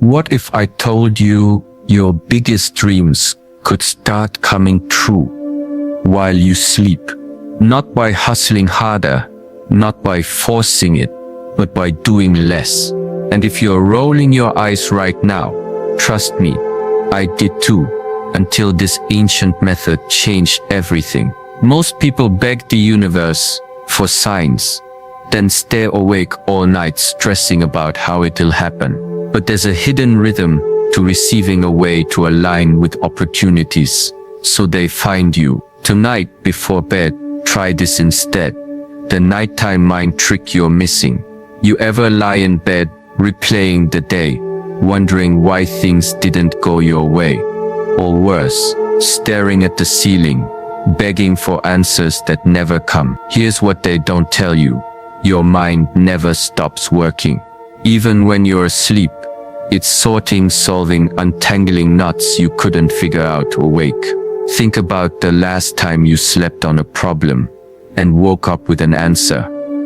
What if I told you your biggest dreams could start coming true while you sleep? Not by hustling harder, not by forcing it, but by doing less. And if you're rolling your eyes right now, trust me, I did too, until this ancient method changed everything. Most people beg the universe for signs, then stay awake all night stressing about how it'll happen. But there's a hidden rhythm to receiving a way to align with opportunities, so they find you. Tonight, before bed, try this instead. The nighttime mind trick you're missing. You ever lie in bed, replaying the day, wondering why things didn't go your way? Or worse, staring at the ceiling, begging for answers that never come. Here's what they don't tell you. Your mind never stops working. Even when you're asleep, it's sorting, solving, untangling knots you couldn't figure out awake. Think about the last time you slept on a problem and woke up with an answer.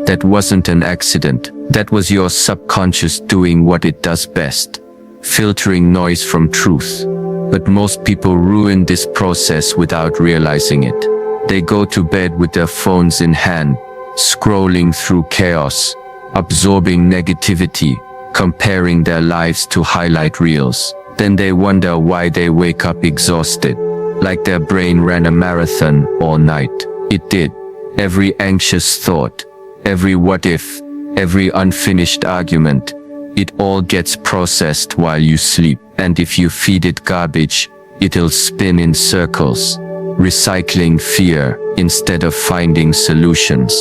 That wasn't an accident. That was your subconscious doing what it does best, filtering noise from truth. But most people ruin this process without realizing it. They go to bed with their phones in hand, scrolling through chaos, absorbing negativity, comparing their lives to highlight reels. Then they wonder why they wake up exhausted, like their brain ran a marathon all night. It did. Every anxious thought, every what if, every unfinished argument, it all gets processed while you sleep. And if you feed it garbage, it'll spin in circles, recycling fear instead of finding solutions.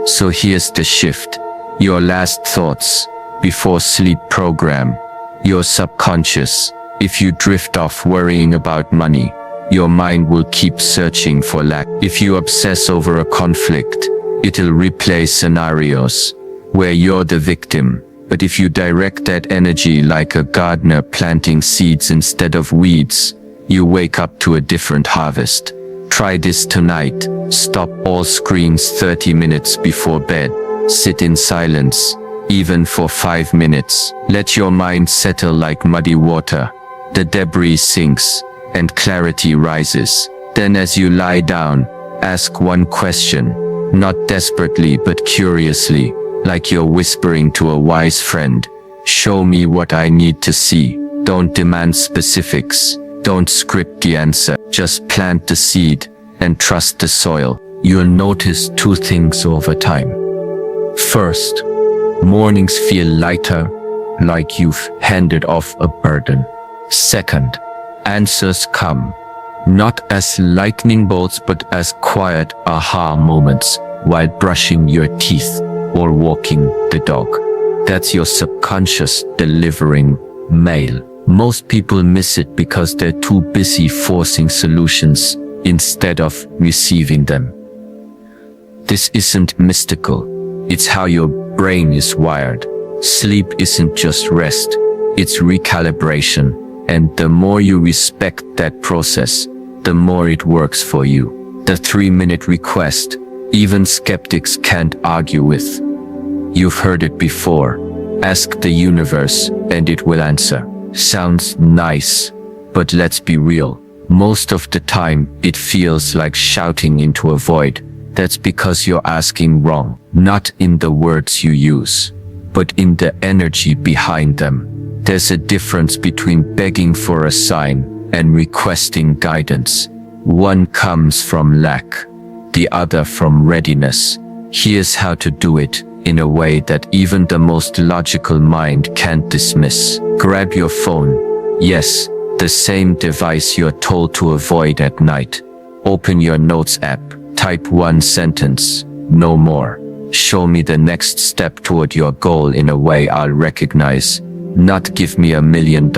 So here's the shift. Your last thoughts before sleep program your subconscious. If you drift off worrying about money, your mind will keep searching for lack. If you obsess over a conflict, it'll replay scenarios where you're the victim. But if you direct that energy like a gardener planting seeds instead of weeds, you wake up to a different harvest. Try this tonight. Stop all screens 30 minutes before bed. Sit in silence, even for 5 minutes. Let your mind settle like muddy water. The debris sinks, and clarity rises. Then as you lie down, ask one question, not desperately but curiously, like you're whispering to a wise friend. Show me what I need to see. Don't demand specifics. Don't script the answer. Just plant the seed and trust the soil. You'll notice two things over time. First, mornings feel lighter, like you've handed off a burden. Second, answers come, not as lightning bolts but as quiet aha moments while brushing your teeth or walking the dog. That's your subconscious delivering mail. Most people miss it because they're too busy forcing solutions instead of receiving them. This isn't mystical. It's how your brain is wired. Sleep isn't just rest, it's recalibration. And the more you respect that process, the more it works for you. The 3-minute request, even skeptics can't argue with. You've heard it before. Ask the universe and it will answer. Sounds nice, but let's be real. Most of the time, it feels like shouting into a void. That's because you're asking wrong, not in the words you use, but in the energy behind them. There's a difference between begging for a sign and requesting guidance. One comes from lack, the other from readiness. Here's how to do it in a way that even the most logical mind can't dismiss. Grab your phone. Yes, the same device you're told to avoid at night. Open your notes app. Type one sentence, no more. Show me the next step toward your goal in a way I'll recognize. Not give me $1 million.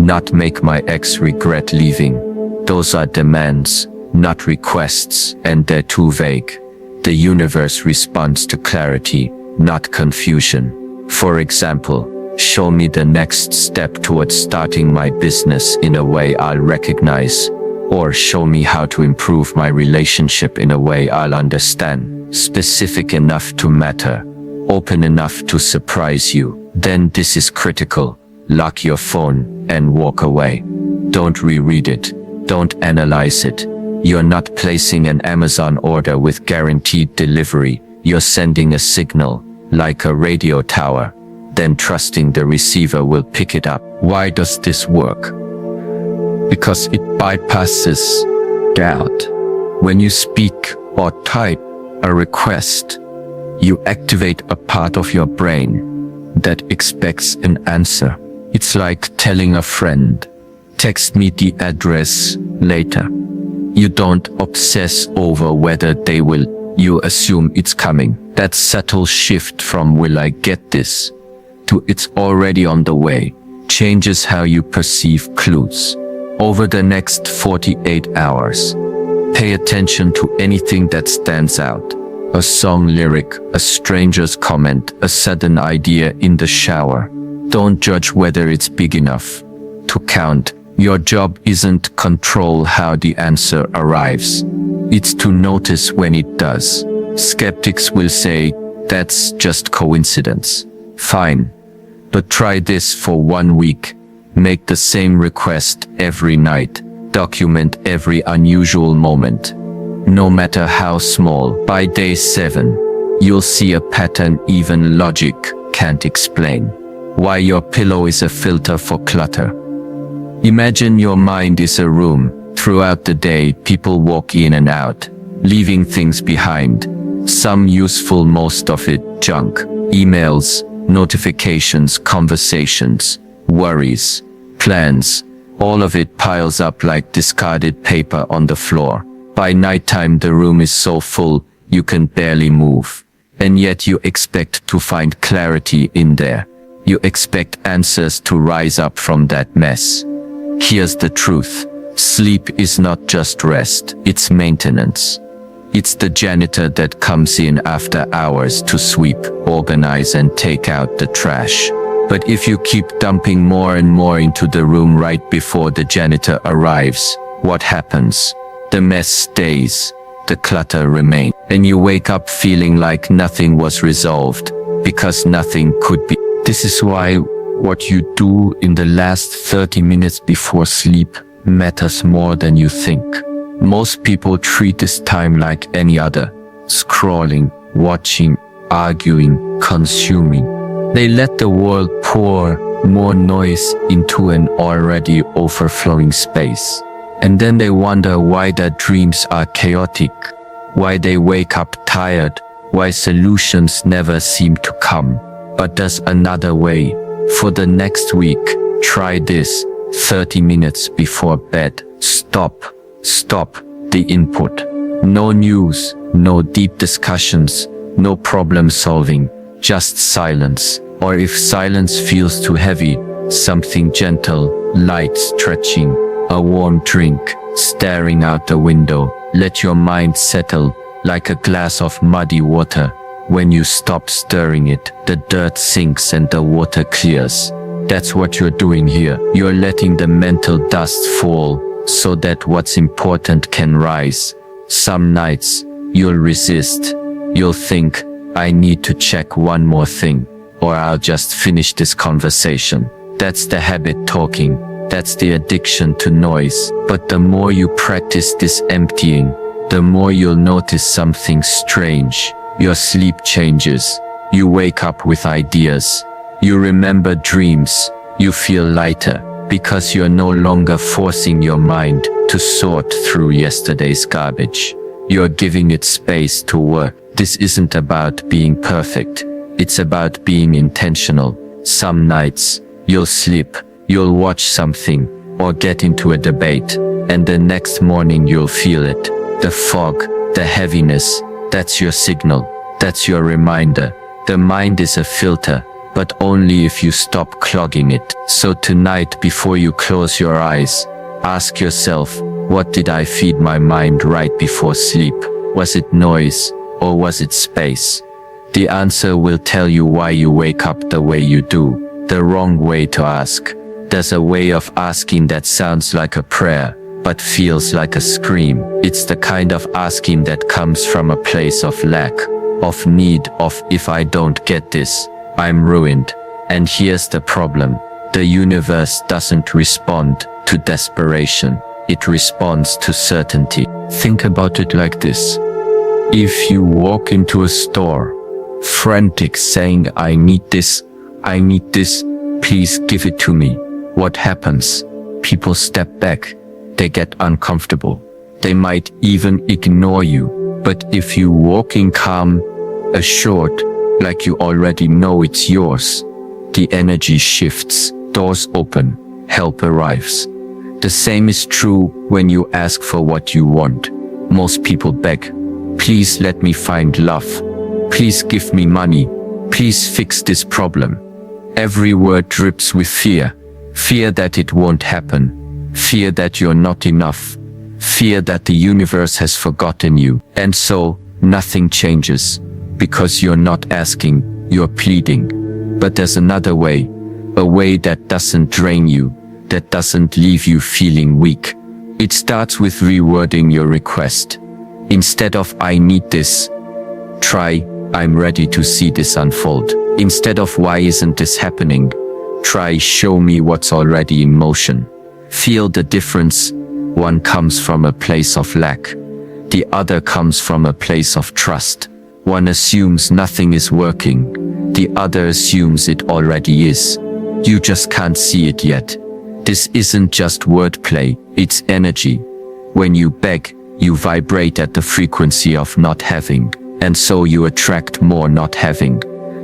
Not make my ex regret leaving. Those are demands, not requests, and they're too vague. The universe responds to clarity, not confusion. For example, show me the next step towards starting my business in a way I'll recognize. Or show me how to improve my relationship in a way I'll understand. Specific enough to matter, open enough to surprise you. Then this is critical. lock your phone, and walk away. Don't reread it. Don't analyze it. You're not placing an Amazon order with guaranteed delivery. You're sending a signal, like a radio tower, then trusting the receiver will pick it up. Why does this work? Because it bypasses doubt. When you speak or type a request, you activate a part of your brain that expects an answer. It's like telling a friend, text me the address later. You don't obsess over whether they will. You assume it's coming. That subtle shift from will I get this to it's already on the way changes how you perceive clues. Over the next 48 hours, pay attention to anything that stands out. A song lyric, a stranger's comment, a sudden idea in the shower. Don't judge whether it's big enough to count. Your job isn't control how the answer arrives. It's to notice when it does. Skeptics will say, that's just coincidence. Fine. But try this for 1 week. Make the same request every night. Document every unusual moment, no matter how small. By day 7, you'll see a pattern even logic can't explain. Why your pillow is a filter for clutter. Imagine your mind is a room. Throughout the day, people walk in and out, leaving things behind. Some useful, most of it junk. Emails, notifications, conversations, worries, plans. All of it piles up like discarded paper on the floor. By nighttime, the room is so full, you can barely move. And yet you expect to find clarity in there. You expect answers to rise up from that mess. Here's the truth. Sleep is not just rest, it's maintenance. It's the janitor that comes in after hours to sweep, organize, and take out the trash. But if you keep dumping more and more into the room right before the janitor arrives, what happens? The mess stays, the clutter remains, and you wake up feeling like nothing was resolved, because nothing could be. This is why what you do in the last 30 minutes before sleep matters more than you think. Most people treat this time like any other, scrolling, watching, arguing, consuming. They let the world pour more noise into an already overflowing space. And then they wonder why their dreams are chaotic, why they wake up tired, why solutions never seem to come. But there's another way. For the next week, try this. 30 minutes before bed. Stop the input. No news, no deep discussions, no problem solving, just silence. Or if silence feels too heavy, something gentle, light stretching, a warm drink, staring out the window. Let your mind settle like a glass of muddy water. When you stop stirring it, the dirt sinks and the water clears. That's what you're doing here. You're letting the mental dust fall so that what's important can rise. Some nights, you'll resist. You'll think, I need to check one more thing, or I'll just finish this conversation. That's the habit talking. That's the addiction to noise. But the more you practice this emptying, the more you'll notice something strange. Your sleep changes. You wake up with ideas. You remember dreams. You feel lighter because you're no longer forcing your mind to sort through yesterday's garbage. You're giving it space to work. This isn't about being perfect. It's about being intentional. Some nights, you'll sleep, you'll watch something, or get into a debate, and the next morning you'll feel it. The fog, the heaviness, that's your signal. That's your reminder. The mind is a filter, but only if you stop clogging it. So tonight, before you close your eyes, ask yourself, what did I feed my mind right before sleep? Was it noise, or was it space? The answer will tell you why you wake up the way you do. The wrong way to ask. There's a way of asking that sounds like a prayer, but feels like a scream. It's the kind of asking that comes from a place of lack, of need, of if I don't get this, I'm ruined. And here's the problem. The universe doesn't respond to desperation. It responds to certainty. Think about it like this. If you walk into a store, frantic, saying, I need this, please give it to me. What happens? People step back. They get uncomfortable. They might even ignore you. But if you walk in calm, assured, like you already know it's yours, the energy shifts, doors open, help arrives. The same is true when you ask for what you want. Most people beg, please let me find love. Please give me money. Please fix this problem. Every word drips with fear. Fear that it won't happen. Fear that you're not enough. Fear that the universe has forgotten you. And so, nothing changes. Because you're not asking, you're pleading. But there's another way. A way that doesn't drain you. That doesn't leave you feeling weak. It starts with rewording your request. Instead of I need this, try I'm ready to see this unfold. Instead of why isn't this happening, try show me what's already in motion. Feel the difference. One comes from a place of lack. The other comes from a place of trust. One assumes nothing is working. The other assumes it already is. You just can't see it yet. This isn't just wordplay, it's energy. When you beg, you vibrate at the frequency of not having, and so you attract more not having.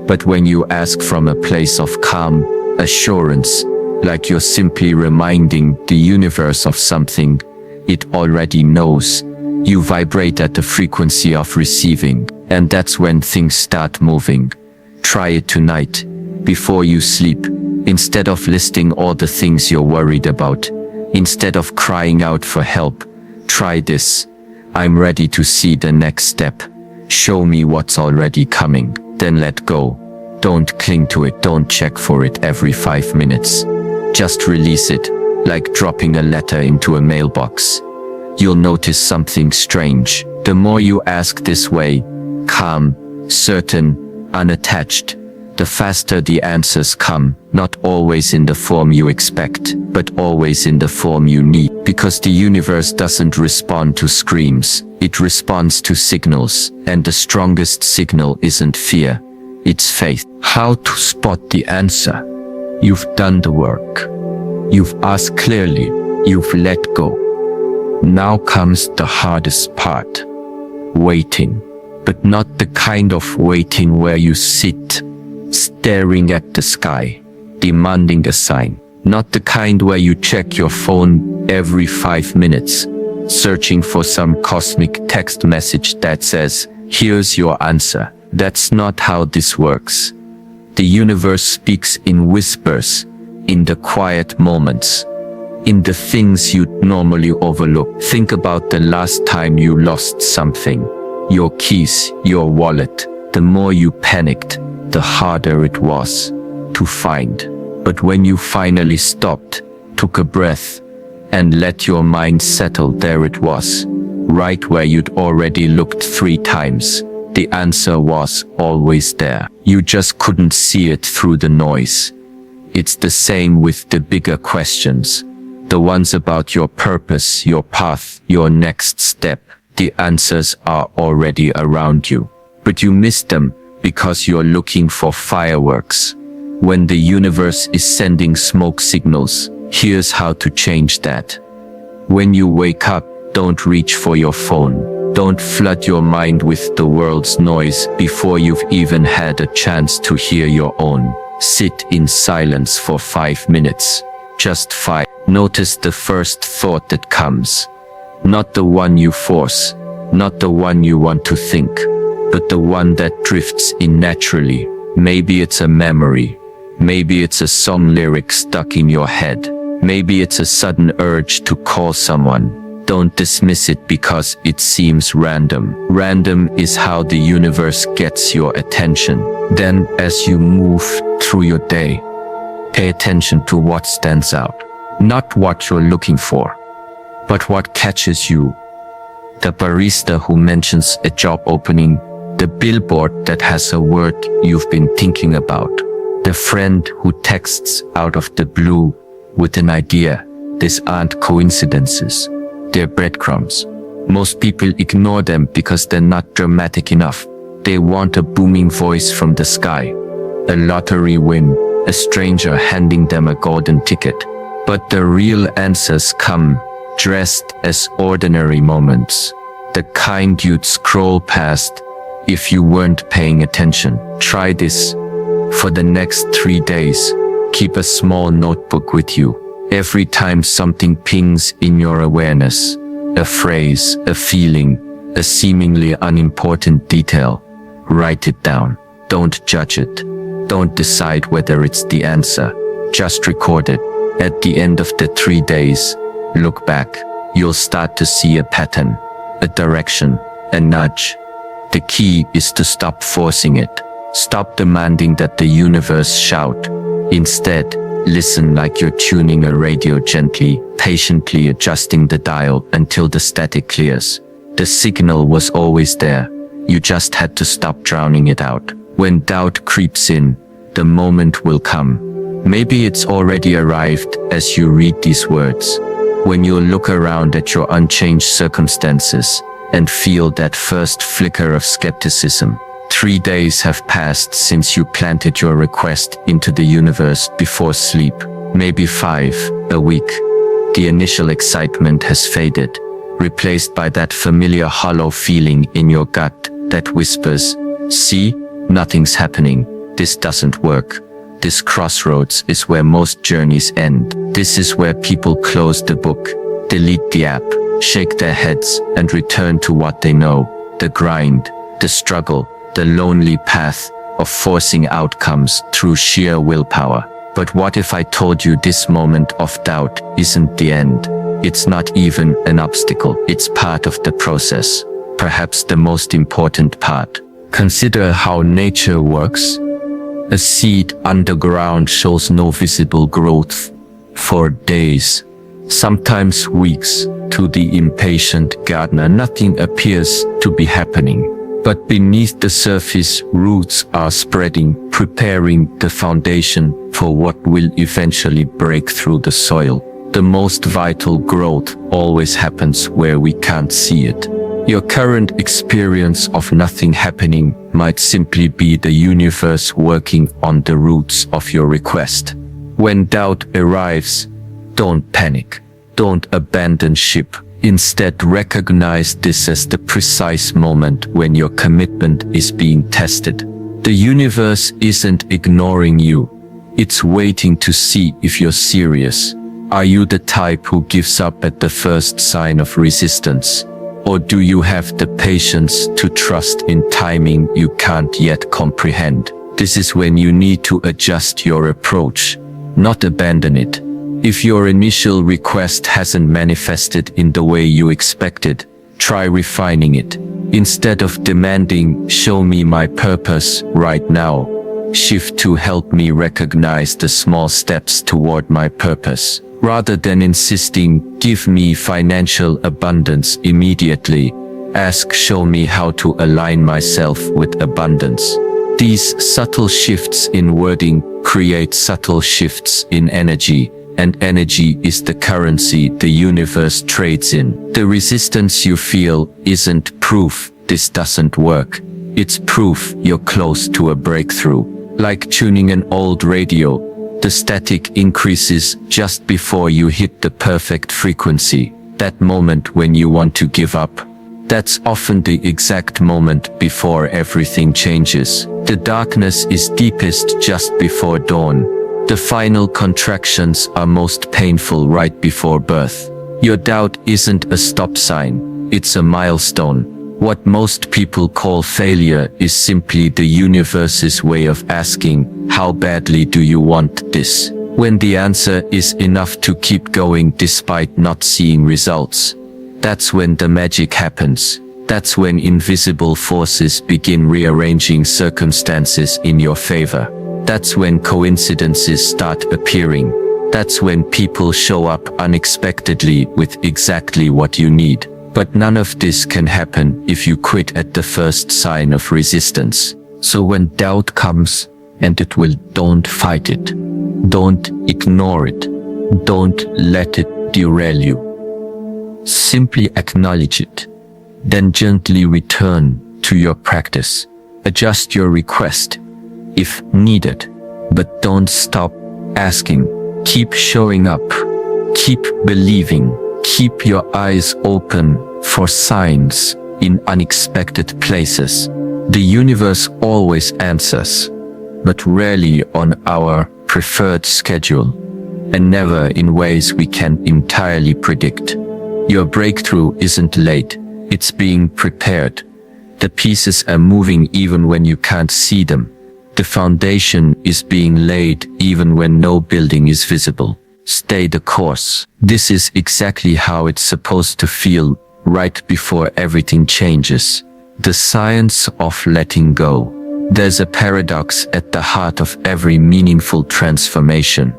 But when you ask from a place of calm, assurance, like you're simply reminding the universe of something it already knows, you vibrate at the frequency of receiving, and that's when things start moving. Try it tonight, before you sleep. Instead of listing all the things you're worried about, instead of crying out for help, try this. I'm ready to see the next step. Show me what's already coming, then let go. Don't cling to it, don't check for it every 5 minutes. Just release it, like dropping a letter into a mailbox. You'll notice something strange. The more you ask this way, calm, certain, unattached, the faster the answers come, not always in the form you expect, but always in the form you need. Because the universe doesn't respond to screams, it responds to signals, and the strongest signal isn't fear, it's faith. How to spot the answer? You've done the work. You've asked clearly, you've let go. Now comes the hardest part. Waiting. But not the kind of waiting where you sit, staring at the sky, demanding a sign. Not the kind where you check your phone every 5 minutes, searching for some cosmic text message that says, here's your answer. That's not how this works. The universe speaks in whispers, in the quiet moments, in the things you'd normally overlook. Think about the last time you lost something, your keys, your wallet. The more you panicked, the harder it was to find. But when you finally stopped, took a breath, and let your mind settle, there it was, right where you'd already looked 3 times. The answer was always there. You just couldn't see it through the noise. It's the same with the bigger questions, the ones about your purpose, your path, your next step. The answers are already around you, but you miss them because you're looking for fireworks. When the universe is sending smoke signals, here's how to change that. When you wake up, don't reach for your phone. Don't flood your mind with the world's noise before you've even had a chance to hear your own. Sit in silence for 5 minutes. Just 5. Notice the first thought that comes. Not the one you force, not the one you want to think, but the one that drifts in naturally. Maybe it's a memory. Maybe it's a song lyric stuck in your head. Maybe it's a sudden urge to call someone. Don't dismiss it because it seems random. Random is how the universe gets your attention. Then, as you move through your day, pay attention to what stands out. Not what you're looking for, but what catches you. The barista who mentions a job opening, the billboard that has a word you've been thinking about, The friend who texts out of the blue with an idea. These aren't coincidences. They're breadcrumbs. Most people ignore them because they're not dramatic enough. They want a booming voice from the sky, a lottery win, a stranger handing them a golden ticket. But the real answers come dressed as ordinary moments, the kind you'd scroll past if you weren't paying attention. Try this. For the next 3 days, keep a small notebook with you. Every time something pings in your awareness, a phrase, a feeling, a seemingly unimportant detail, write it down. Don't judge it. Don't decide whether it's the answer. Just record it. At the end of the 3 days, look back. You'll start to see a pattern, a direction, a nudge. The key is to stop forcing it. Stop demanding that the universe shout. Instead, listen like you're tuning a radio gently, patiently adjusting the dial until the static clears. The signal was always there. You just had to stop drowning it out. When doubt creeps in, the moment will come. Maybe it's already arrived as you read these words. When you look around at your unchanged circumstances and feel that first flicker of skepticism. 3 days have passed since you planted your request into the universe before sleep. Maybe 5, a week. The initial excitement has faded, replaced by that familiar hollow feeling in your gut that whispers, "See, nothing's happening. This doesn't work." This crossroads is where most journeys end. This is where people close the book, delete the app, shake their heads, and return to what they know. The grind, the struggle, the lonely path of forcing outcomes through sheer willpower. But what if I told you this moment of doubt isn't the end? It's not even an obstacle. It's part of the process. Perhaps the most important part. Consider how nature works. A seed underground shows no visible growth for days, sometimes weeks. To the impatient gardener, nothing appears to be happening. But beneath the surface, roots are spreading, preparing the foundation for what will eventually break through the soil. The most vital growth always happens where we can't see it. Your current experience of nothing happening might simply be the universe working on the roots of your request. When doubt arrives, don't panic. Don't abandon ship. Instead, recognize this as the precise moment when your commitment is being tested. The universe isn't ignoring you. It's waiting to see if you're serious. Are you the type who gives up at the first sign of resistance? Or do you have the patience to trust in timing you can't yet comprehend? This is when you need to adjust your approach, not abandon it. If your initial request hasn't manifested in the way you expected, try refining it. Instead of demanding, "Show me my purpose right now," shift to "Help me recognize the small steps toward my purpose." Rather than insisting, "Give me financial abundance immediately," ask, "Show me how to align myself with abundance." These subtle shifts in wording create subtle shifts in energy. And energy is the currency the universe trades in. The resistance you feel isn't proof this doesn't work. It's proof you're close to a breakthrough. Like tuning an old radio, the static increases just before you hit the perfect frequency. That moment when you want to give up. That's often the exact moment before everything changes. The darkness is deepest just before dawn. The final contractions are most painful right before birth. Your doubt isn't a stop sign, it's a milestone. What most people call failure is simply the universe's way of asking, "How badly do you want this?" When the answer is enough to keep going despite not seeing results, that's when the magic happens. That's when invisible forces begin rearranging circumstances in your favor. That's when coincidences start appearing. That's when people show up unexpectedly with exactly what you need. But none of this can happen if you quit at the first sign of resistance. So when doubt comes, and it will. Don't fight it. Don't ignore it. Don't let it derail you. Simply acknowledge it. Then gently return to your practice. Adjust your request if needed, but don't stop asking. Keep showing up. Keep believing. Keep your eyes open for signs in unexpected places. The universe always answers, but rarely on our preferred schedule, and never in ways we can entirely predict. Your breakthrough isn't late, it's being prepared. The pieces are moving even when you can't see them. The foundation is being laid even when no building is visible. Stay the course. This is exactly how it's supposed to feel right before everything changes. The science of letting go. There's a paradox at the heart of every meaningful transformation.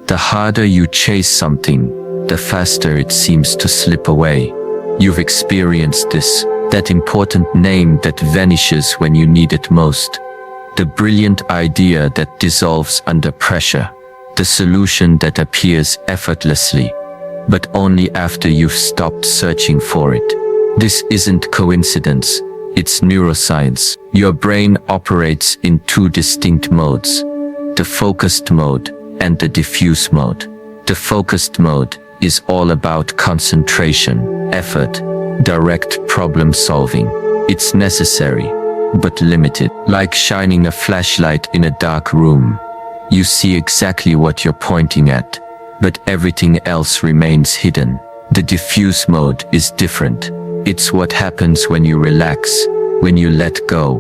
The harder you chase something, the faster it seems to slip away. You've experienced this, that important name that vanishes when you need it most. The brilliant idea that dissolves under pressure. The solution that appears effortlessly, but only after you've stopped searching for it. This isn't coincidence, it's neuroscience. Your brain operates in two distinct modes, the focused mode and the diffuse mode. The focused mode is all about concentration, effort, direct problem solving. It's necessary, but limited. Like shining a flashlight in a dark room. You see exactly what you're pointing at, but everything else remains hidden. The diffuse mode is different. It's what happens when you relax, when you let go,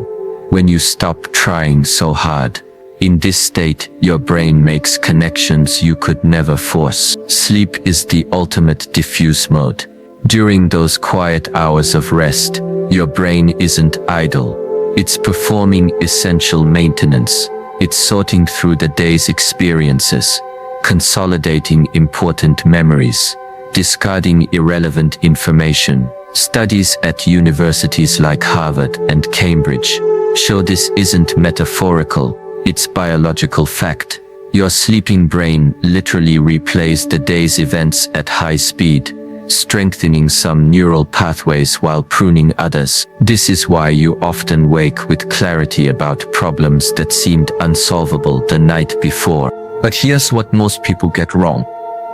when you stop trying so hard. In this state, your brain makes connections you could never force. Sleep is the ultimate diffuse mode. During those quiet hours of rest, your brain isn't idle. It's performing essential maintenance. It's sorting through the day's experiences, consolidating important memories, discarding irrelevant information. Studies at universities like Harvard and Cambridge show this isn't metaphorical, it's biological fact. Your sleeping brain literally replays the day's events at high speed, strengthening some neural pathways while pruning others. This is why you often wake with clarity about problems that seemed unsolvable the night before. But here's what most people get wrong.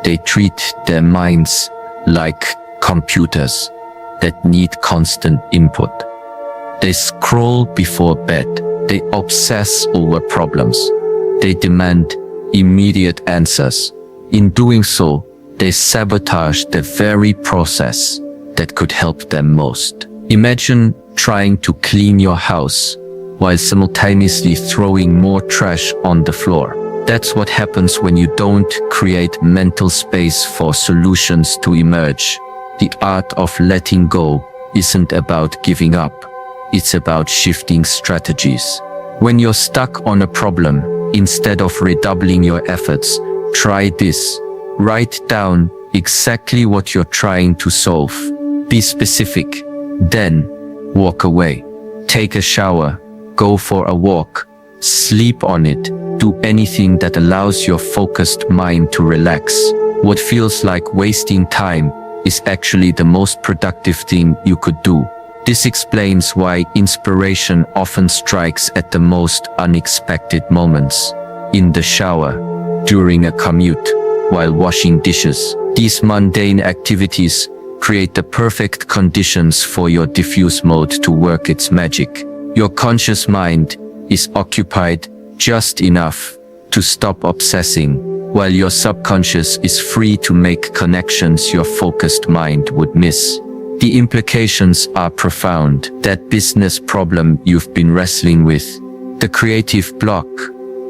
They treat their minds like computers that need constant input. They scroll before bed. They obsess over problems. They demand immediate answers. In doing so, they sabotage the very process that could help them most. Imagine trying to clean your house while simultaneously throwing more trash on the floor. That's what happens when you don't create mental space for solutions to emerge. The art of letting go isn't about giving up. It's about shifting strategies. When you're stuck on a problem, instead of redoubling your efforts, try this. Write down exactly what you're trying to solve. Be specific. Then, walk away. Take a shower. Go for a walk. Sleep on it. Do anything that allows your focused mind to relax. What feels like wasting time is actually the most productive thing you could do. This explains why inspiration often strikes at the most unexpected moments. In the shower, during a commute, while washing dishes. These mundane activities create the perfect conditions for your diffuse mode to work its magic. Your conscious mind is occupied just enough to stop obsessing, while your subconscious is free to make connections your focused mind would miss. The implications are profound. That business problem you've been wrestling with, the creative block,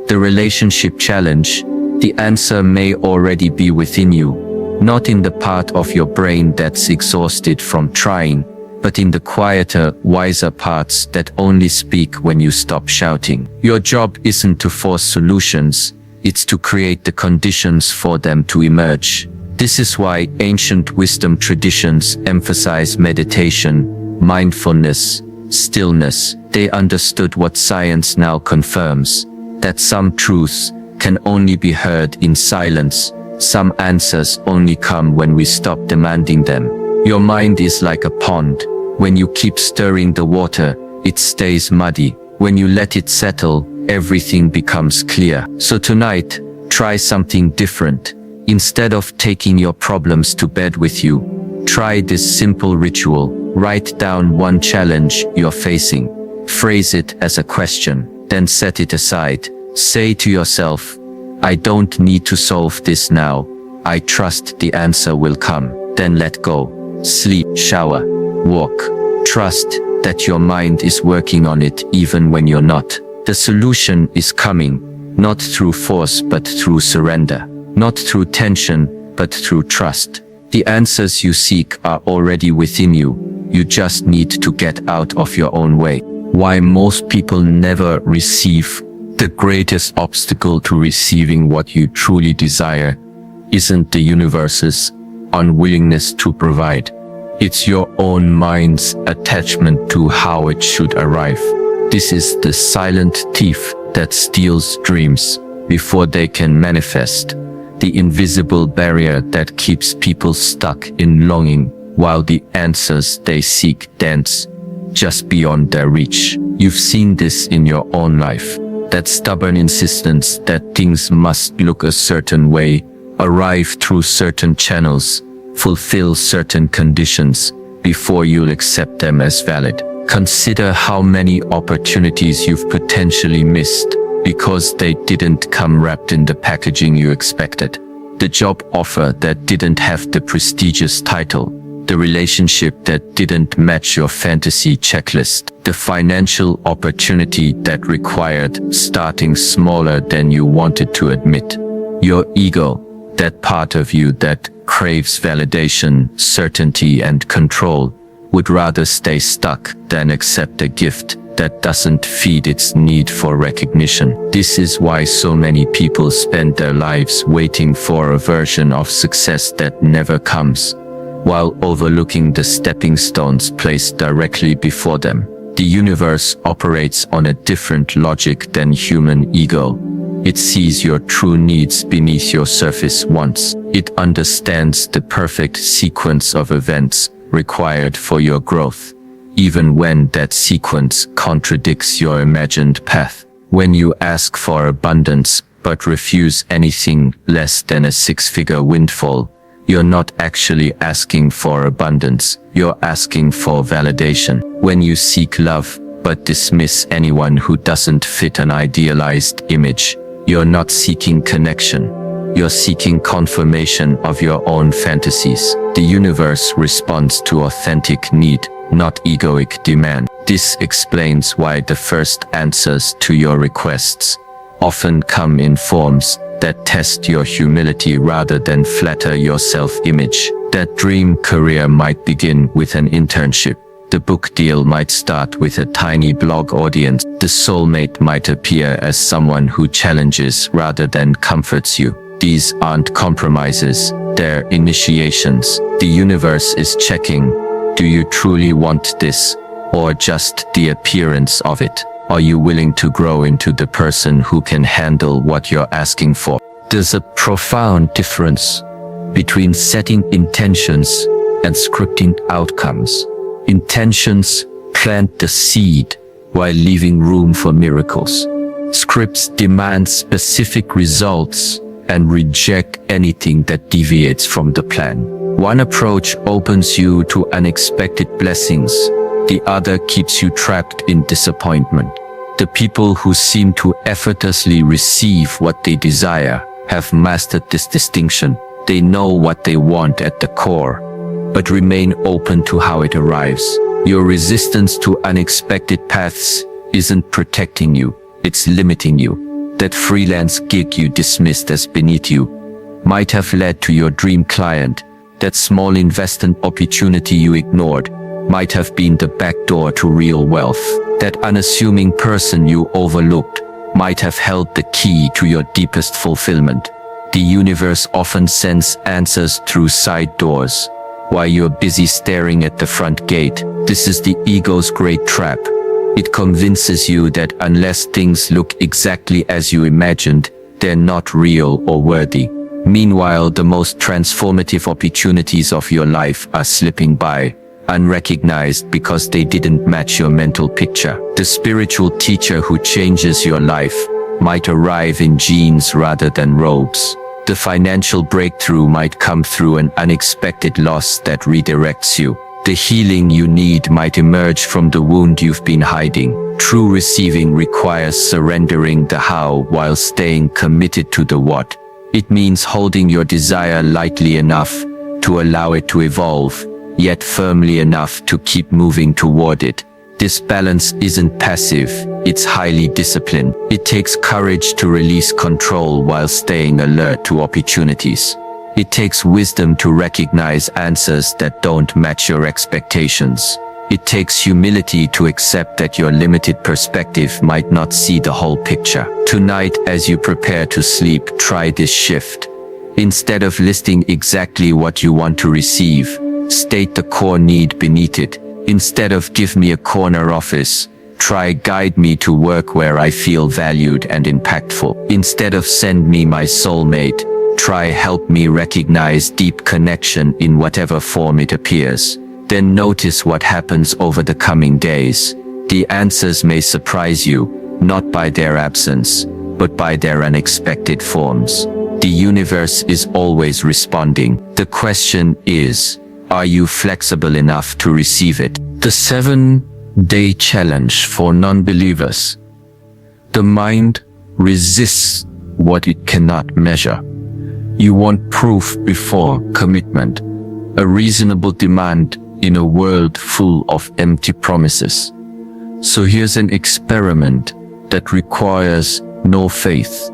the relationship challenge, the answer may already be within you, not in the part of your brain that's exhausted from trying, but in the quieter, wiser parts that only speak when you stop shouting. Your job isn't to force solutions, it's to create the conditions for them to emerge. This is why ancient wisdom traditions emphasize meditation, mindfulness, stillness. They understood what science now confirms. that some truths can only be heard in silence. Some answers only come when we stop demanding them. Your mind is like a pond. When you keep stirring the water, it stays muddy. When you let it settle, everything becomes clear. So tonight, try something different. Instead of taking your problems to bed with you, try this simple ritual. Write down one challenge you're facing. Phrase it as a question, then set it aside. Say to yourself, I don't need to solve this now. I trust the answer will come. Then let go. Sleep, shower, walk. Trust that your mind is working on it even when you're not. The solution is coming, not through force but through surrender. Not through tension, but through trust. The answers you seek are already within you. You just need to get out of your own way. Why most people never receive. The greatest obstacle to receiving what you truly desire isn't the universe's unwillingness to provide. It's your own mind's attachment to how it should arrive. This is the silent thief that steals dreams before they can manifest. The invisible barrier that keeps people stuck in longing while the answers they seek dance just beyond their reach. You've seen this in your own life. That stubborn insistence that things must look a certain way, arrive through certain channels, fulfill certain conditions before you'll accept them as valid. Consider how many opportunities you've potentially missed because they didn't come wrapped in the packaging you expected. The job offer that didn't have the prestigious title, the relationship that didn't match your fantasy checklist, the financial opportunity that required starting smaller than you wanted to admit. Your ego, that part of you that craves validation, certainty, and control, would rather stay stuck than accept a gift that doesn't feed its need for recognition. This is why so many people spend their lives waiting for a version of success that never comes, while overlooking the stepping stones placed directly before them. The universe operates on a different logic than human ego. It sees your true needs beneath your surface wants. It understands the perfect sequence of events required for your growth, even when that sequence contradicts your imagined path. When you ask for abundance but refuse anything less than a six-figure windfall, you're not actually asking for abundance, you're asking for validation. When you seek love but dismiss anyone who doesn't fit an idealized image, you're not seeking connection. You're seeking confirmation of your own fantasies. The universe responds to authentic need, not egoic demand. This explains why the first answers to your requests often come in forms that test your humility rather than flatter your self-image. That dream career might begin with an internship. The book deal might start with a tiny blog audience. The soulmate might appear as someone who challenges rather than comforts you. These aren't compromises, they're initiations. The universe is checking, do you truly want this, or just the appearance of it? Are you willing to grow into the person who can handle what you're asking for? There's a profound difference between setting intentions and scripting outcomes. Intentions plant the seed while leaving room for miracles. Scripts demand specific results and reject anything that deviates from the plan. One approach opens you to unexpected blessings. The other keeps you trapped in disappointment. The people who seem to effortlessly receive what they desire have mastered this distinction. They know what they want at the core, but remain open to how it arrives. Your resistance to unexpected paths isn't protecting you, it's limiting you. That freelance gig you dismissed as beneath you might have led to your dream client. That small investment opportunity you ignored might have been the back door to real wealth. That unassuming person you overlooked might have held the key to your deepest fulfillment. The universe often sends answers through side doors while you're busy staring at the front gate. This is the ego's great trap. It convinces you that unless things look exactly as you imagined, they're not real or worthy. Meanwhile, the most transformative opportunities of your life are slipping by, unrecognized because they didn't match your mental picture. The spiritual teacher who changes your life might arrive in jeans rather than robes. The financial breakthrough might come through an unexpected loss that redirects you. The healing you need might emerge from the wound you've been hiding. True receiving requires surrendering the how while staying committed to the what. It means holding your desire lightly enough to allow it to evolve, yet firmly enough to keep moving toward it. This balance isn't passive, it's highly disciplined. It takes courage to release control while staying alert to opportunities. It takes wisdom to recognize answers that don't match your expectations. It takes humility to accept that your limited perspective might not see the whole picture. Tonight, as you prepare to sleep, try this shift. Instead of listing exactly what you want to receive, state the core need beneath it. Instead of give me a corner office, try guide me to work where I feel valued and impactful. Instead of send me my soulmate, try help me recognize deep connection in whatever form it appears. Then notice what happens over the coming days. The answers may surprise you, not by their absence, but by their unexpected forms. The universe is always responding. The question is, are you flexible enough to receive it? The 7-day challenge for non-believers. The mind resists what it cannot measure. You want proof before commitment, a reasonable demand in a world full of empty promises. So here's an experiment that requires no faith,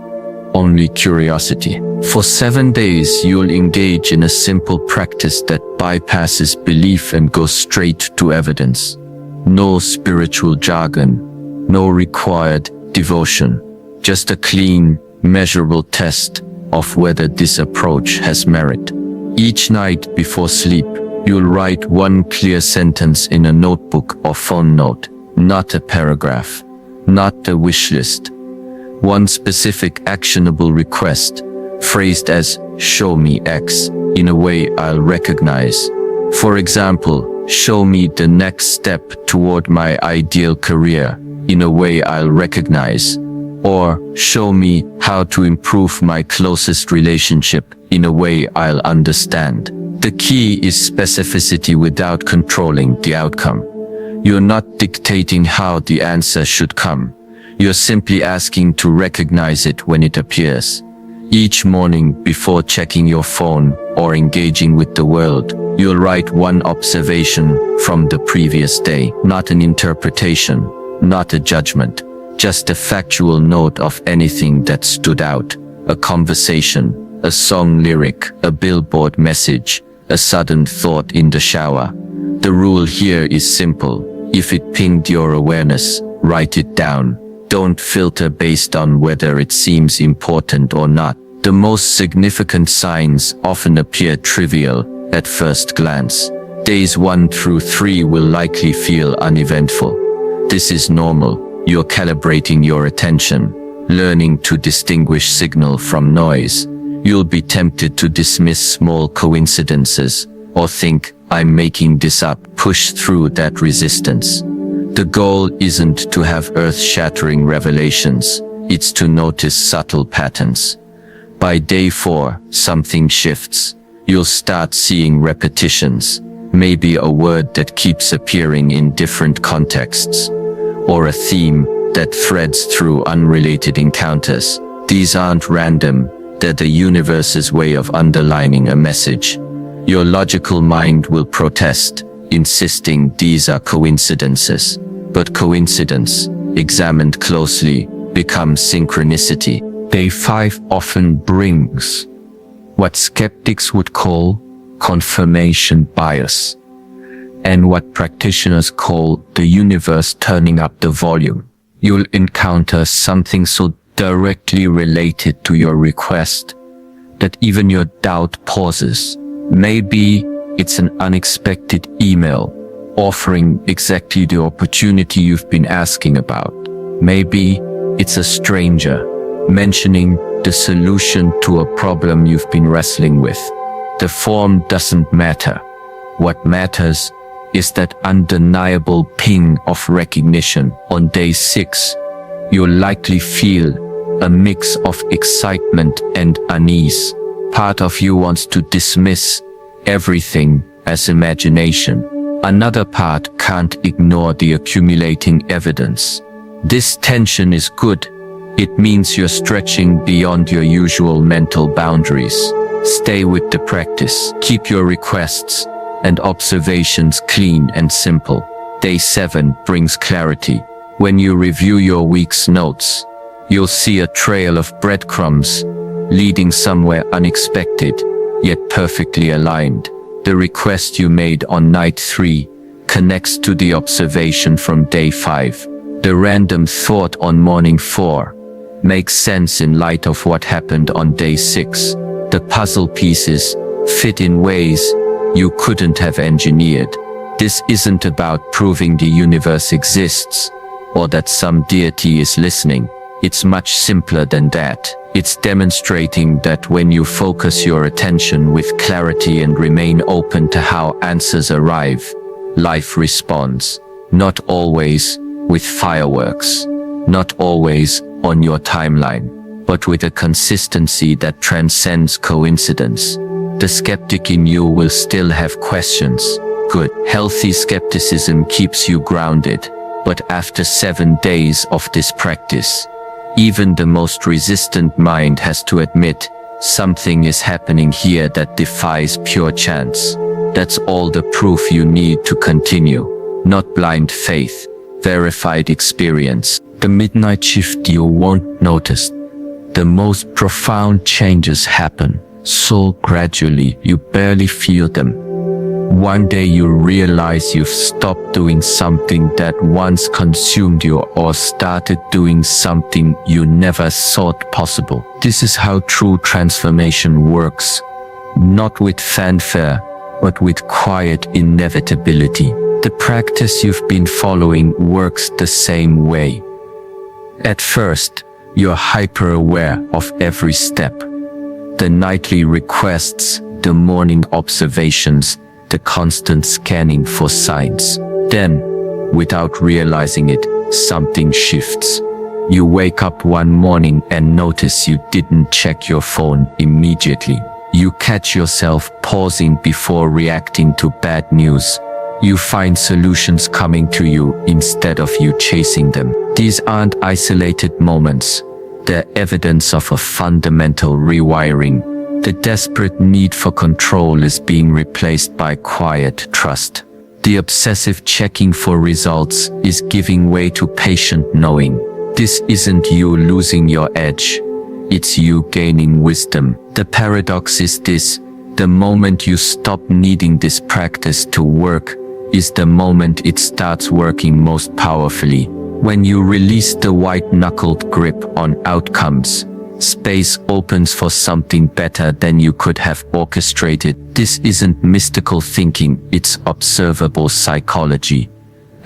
only curiosity. For 7 days, you'll engage in a simple practice that bypasses belief and goes straight to evidence. No spiritual jargon, no required devotion, just a clean, measurable test of whether this approach has merit. Each night before sleep, you'll write one clear sentence in a notebook or phone note, not a paragraph, not a wish list. One specific actionable request, phrased as, show me X, in a way I'll recognize. For example, show me the next step toward my ideal career, in a way I'll recognize. Or, show me how to improve my closest relationship, in a way I'll understand. The key is specificity without controlling the outcome. You're not dictating how the answer should come. You're simply asking to recognize it when it appears. Each morning before checking your phone or engaging with the world, you'll write one observation from the previous day, not an interpretation, not a judgment, just a factual note of anything that stood out, a conversation, a song lyric, a billboard message, a sudden thought in the shower. The rule here is simple. If it pinged your awareness, write it down. Don't filter based on whether it seems important or not. The most significant signs often appear trivial at first glance. Days 1 through 3 will likely feel uneventful. This is normal. You're calibrating your attention, learning to distinguish signal from noise. You'll be tempted to dismiss small coincidences or think, I'm making this up. Push through that resistance. The goal isn't to have earth-shattering revelations, it's to notice subtle patterns. By day 4, something shifts. You'll start seeing repetitions, maybe a word that keeps appearing in different contexts, or a theme that threads through unrelated encounters. These aren't random, they're the universe's way of underlining a message. Your logical mind will protest, insisting these are coincidences. But coincidence, examined closely, becomes synchronicity. Day 5 often brings what skeptics would call confirmation bias, and what practitioners call the universe turning up the volume. You'll encounter something so directly related to your request that even your doubt pauses. Maybe it's an unexpected email, offering exactly the opportunity you've been asking about. Maybe it's a stranger mentioning the solution to a problem you've been wrestling with. The form doesn't matter. What matters is that undeniable ping of recognition. On day 6, you'll likely feel a mix of excitement and unease. Part of you wants to dismiss everything as imagination. Another part can't ignore the accumulating evidence. This tension is good. It means you're stretching beyond your usual mental boundaries. Stay with the practice. Keep your requests and observations clean and simple. Day 7 brings clarity. When you review your week's notes, you'll see a trail of breadcrumbs leading somewhere unexpected, yet perfectly aligned. The request you made on night 3 connects to the observation from day 5. The random thought on morning 4 makes sense in light of what happened on day 6. The puzzle pieces fit in ways you couldn't have engineered. This isn't about proving the universe exists or that some deity is listening. It's much simpler than that. It's demonstrating that when you focus your attention with clarity and remain open to how answers arrive, life responds. Not always with fireworks, not always on your timeline, but with a consistency that transcends coincidence. The skeptic in you will still have questions. Good, healthy skepticism keeps you grounded. But after 7 days of this practice, even the most resistant mind has to admit something is happening here that defies pure chance. That's all the proof you need to continue. Not blind faith, verified experience. The midnight shift you won't notice. The most profound changes happen so gradually you barely feel them. One day you realize you've stopped doing something that once consumed you or started doing something you never thought possible. This is how true transformation works. Not with fanfare, but with quiet inevitability. The practice you've been following works the same way. At first, you're hyper-aware of every step. The nightly requests, the morning observations, the constant scanning for signs. Then, without realizing it, something shifts. You wake up one morning and notice you didn't check your phone immediately. You catch yourself pausing before reacting to bad news. You find solutions coming to you instead of you chasing them. These aren't isolated moments. They're evidence of a fundamental rewiring. The desperate need for control is being replaced by quiet trust. The obsessive checking for results is giving way to patient knowing. This isn't you losing your edge. It's you gaining wisdom. The paradox is this: the moment you stop needing this practice to work is the moment it starts working most powerfully. When you release the white-knuckled grip on outcomes, space opens for something better than you could have orchestrated. This isn't mystical thinking, it's observable psychology.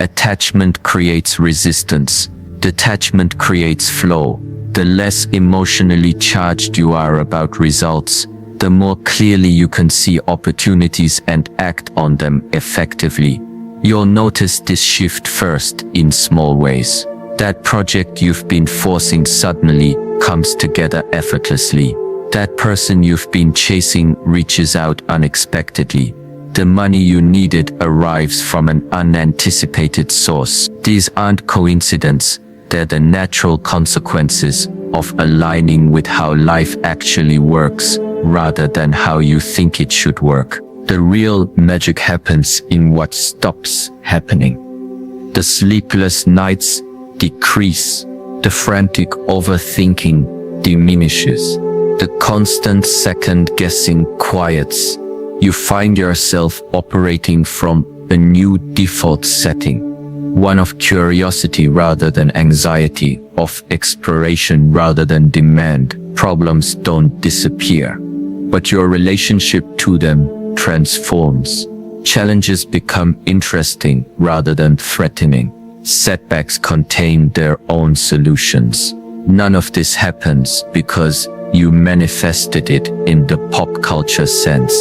Attachment creates resistance. Detachment creates flow. The less emotionally charged you are about results, the more clearly you can see opportunities and act on them effectively. You'll notice this shift first in small ways. That project you've been forcing suddenly comes together effortlessly. That person you've been chasing reaches out unexpectedly. The money you needed arrives from an unanticipated source. These aren't coincidence, they're the natural consequences of aligning with how life actually works, rather than how you think it should work. The real magic happens in what stops happening. The sleepless nights decrease. The frantic overthinking diminishes. The constant second-guessing quiets. You find yourself operating from a new default setting. One of curiosity rather than anxiety, of exploration rather than demand. Problems don't disappear, but your relationship to them transforms. Challenges become interesting rather than threatening. Setbacks contain their own solutions. None of this happens because you manifested it in the pop culture sense.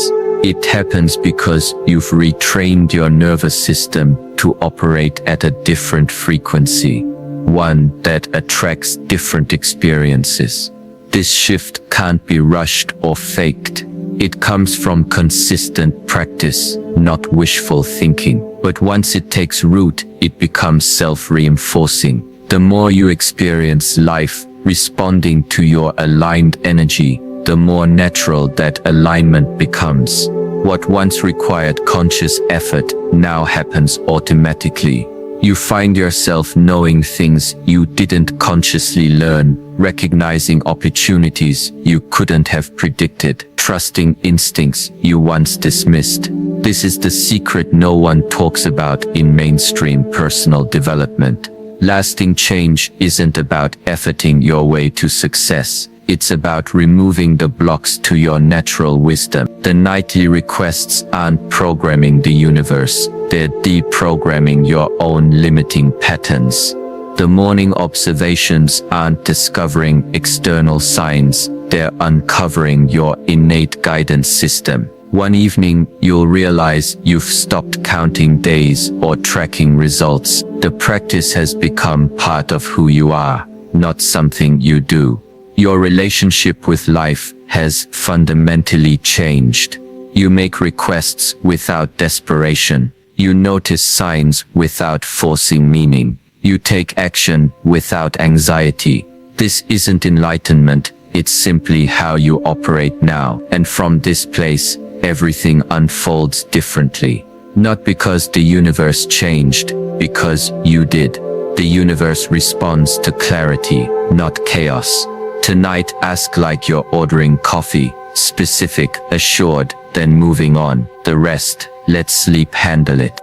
It happens because you've retrained your nervous system to operate at a different frequency, one that attracts different experiences. This shift can't be rushed or faked. It comes from consistent practice, not wishful thinking. But once it takes root, it becomes self-reinforcing. The more you experience life responding to your aligned energy, the more natural that alignment becomes. What once required conscious effort now happens automatically. You find yourself knowing things you didn't consciously learn, recognizing opportunities you couldn't have predicted, trusting instincts you once dismissed. This is the secret no one talks about in mainstream personal development. Lasting change isn't about efforting your way to success. It's about removing the blocks to your natural wisdom. The nightly requests aren't programming the universe. They're deprogramming your own limiting patterns. The morning observations aren't discovering external signs. They're uncovering your innate guidance system. One evening, you'll realize you've stopped counting days or tracking results. The practice has become part of who you are, not something you do. Your relationship with life has fundamentally changed. You make requests without desperation. You notice signs without forcing meaning. You take action without anxiety. This isn't enlightenment, it's simply how you operate now. And from this place, everything unfolds differently. Not because the universe changed, because you did. The universe responds to clarity, not chaos. Tonight, ask like you're ordering coffee, specific, assured, then moving on. The rest, let sleep handle it.